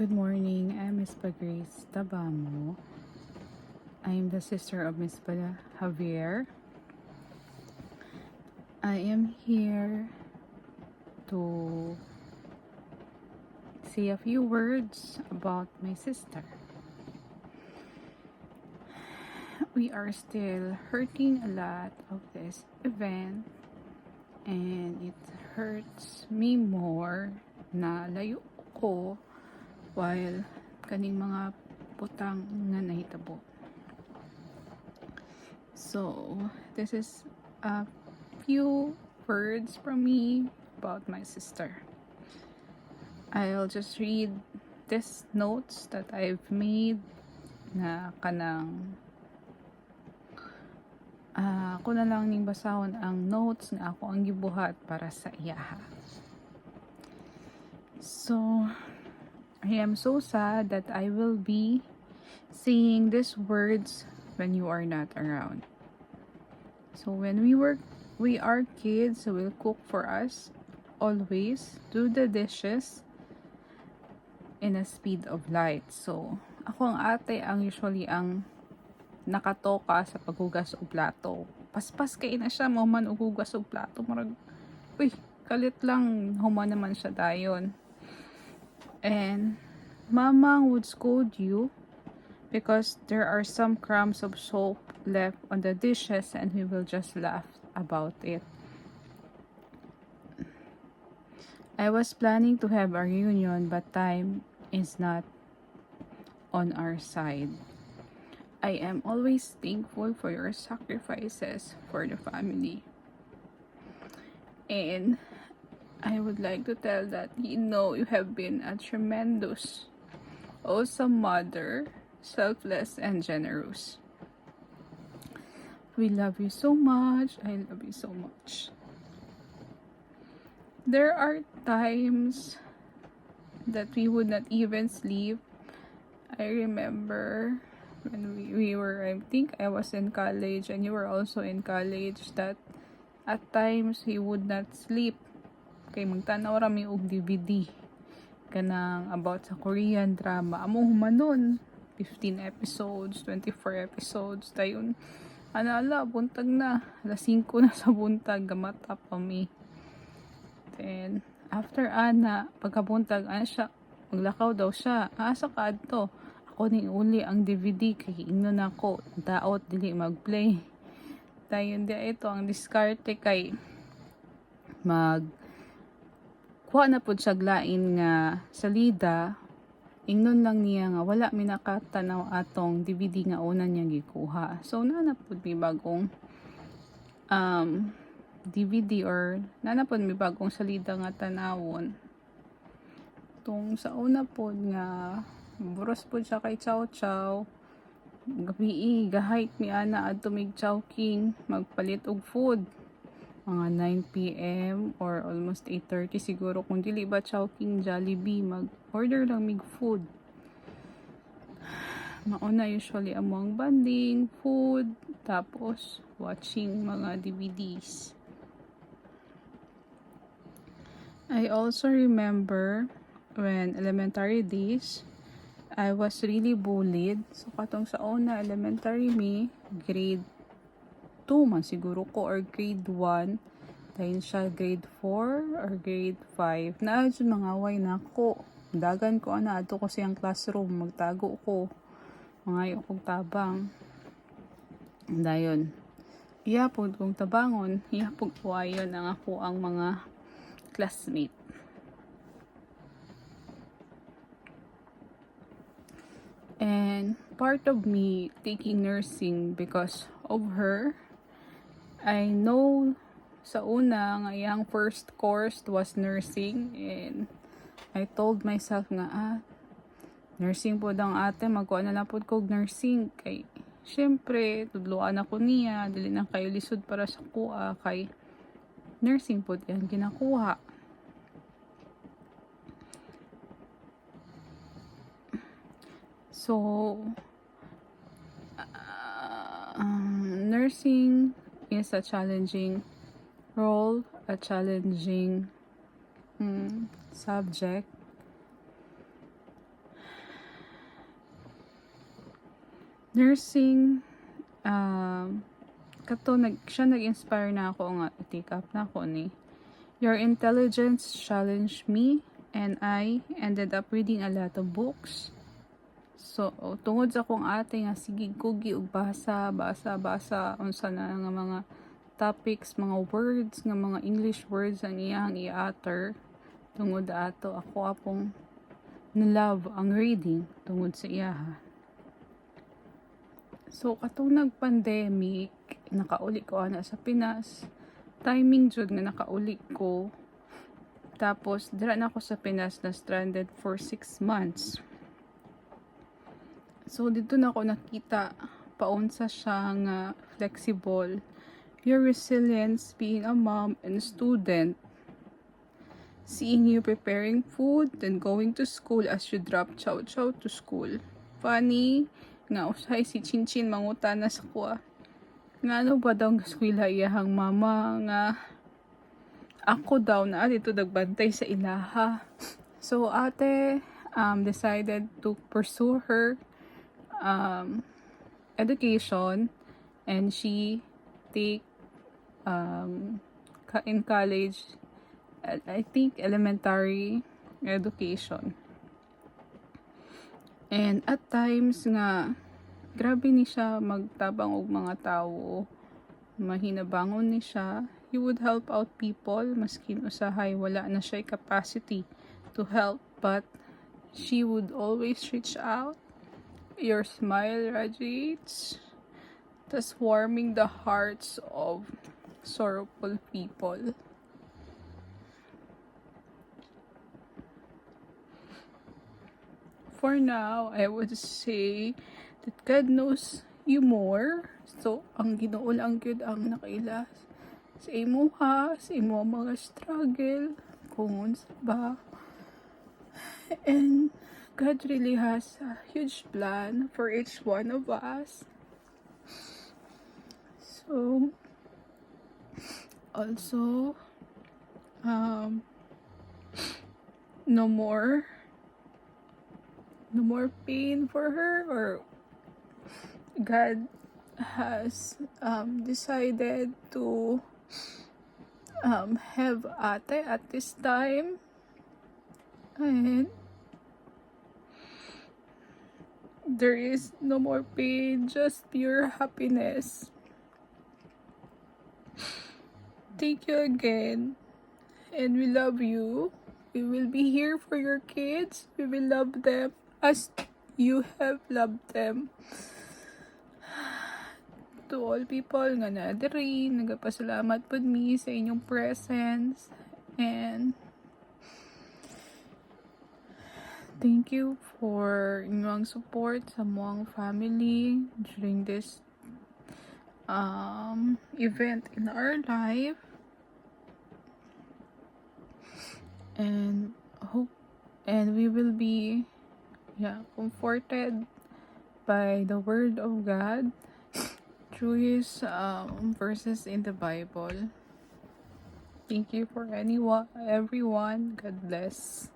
Good morning, I'm Miss Grace Tabamo. I am the sister of Miss Javier. I am here to say a few words about my sister. We are still hurting a lot of this event, and it hurts me more na layo ko while kaning mga putang nga nahitabo. So, this is a few words from me about my sister. I'll just read these notes that I've made na kanang ako na lang ning basahon ang notes nga ako ang gibuhat para sa iyaha. So, I am so sad that I will be saying these words when you are not around. So when we are kids, so will cook for us, always do the dishes in a speed of light. So ako ang ate ang usually ang nakatoka sa paghugas og plato. Paspas kay na siya mo man og hugas og plato, marag uy, kalit lang human naman siya dayon. And Mama would scold you because there are some crumbs of soap left on the dishes, and we will just laugh about it. I was planning to have a reunion, but time is not on our side. I am always thankful for your sacrifices for the family. And I would like to tell that you have been a tremendous, awesome mother, selfless and generous. We love you so much. I love you so much. There are times that we would not even sleep. I remember when we were, I think I was in college and you were also in college, that at times we would not sleep. Kay magtanaw rami og DVD kanang about sa Korean drama. Amo humanon 15 episodes, 24 episodes dayon. Anala buntag na, alas 5 na sa buntag gamata pa mi. Then after pagkabuntag siya maglakaw daw siya. Asa ka adto? Ako ning uli ang DVD kay ingnon ako daot dili magplay. Dayon di ito ang diskarte kay kuha na pud siya glain nga salida, ingnon lang niya nga wala mi nakatanaw atong DVD nga una niya gikuha. So nana pud mi bagong DVD or nana pud mi bagong salida nga tanawon. Tung sa una pud nga buros pud siya kay Chow Chow. Gabi gahike mi ana adto mig Chowking magpalit og food. Mga 9 p.m. or almost 8:30 siguro, kung dili ba Chowking, Jollibee, mag-order lang mig food. Mauna usually among banding, food, tapos watching mga DVDs. I also remember when elementary days, I was really bullied. So katong sa una elementary me, grade 2 man siguro ko or grade 1, dahil siya grade 4 or grade 5 na mga away na ako, dagan ko ato ko siyang classroom, magtago ko mga kong tabang dayon iyapod kong tabangon, iyapod kuwayon ang ako ang mga classmate. And part of me taking nursing because of her. I know sa una nga iyang first course was nursing, and I told myself nga nursing po ang ate, magkuha na lang po ko nursing kay syempre tudloan ako niya, dili na kayo lisod para sa kuha kay nursing po yung ginakuha. So nursing is a challenging role, a challenging subject. nursing, siya nag-inspire na ako nga i-take up na ako ni. Your intelligence challenged me and I ended up reading a lot of books. So, tungod sa akong ate nga sige kugi og basa unsa na nga mga topics, mga words, nga mga English words ang iyang i-utter tungod ato ako apong na-love ang reading tungod sa iya. So, katong nag-pandemic, nakauli ko ana sa Pinas. Timing jud nga nakauli ko. Tapos, dira na ako sa Pinas na stranded for 6 months. So, dito na ako nakita paunsa siya nga flexible. Your resilience being a mom and student. Seeing you preparing food, then going to school as you drop chow to school. Funny, nga usay si Chinchin mangutana sa kuha. Nga ano ba daw nga eskwela iyahang mama nga ako daw na dito nagbantay sa ilaha. So ate decided to pursue her education and she take in college, I think elementary education. And at times nga grabe ni siya magtabang og mga tawo, mahinabangon ni siya. He would help out people maskin usahay wala na siya capacity to help, but she would always reach out. Your smile radiates, thus warming the hearts of sorrowful people. For now, I would say that God knows you more. So, ang Ginoo lang gyud ang nakaila sa imuha, sa imo mga struggle, kung unsa ba. And God really has a huge plan for each one of us. So, also, no more pain for her, or God has decided to have ate at this time, and there is no more pain, just pure happiness. Thank you again, and we love you. We will be here for your kids. We will love them as you have loved them. To all people nga na diri, nagapasalamat pud mi sa inyong presence, and thank you for inyong support sa moang family during this event in our life, and we will be comforted by the word of God through his verses in the Bible. Thank you for everyone. God bless.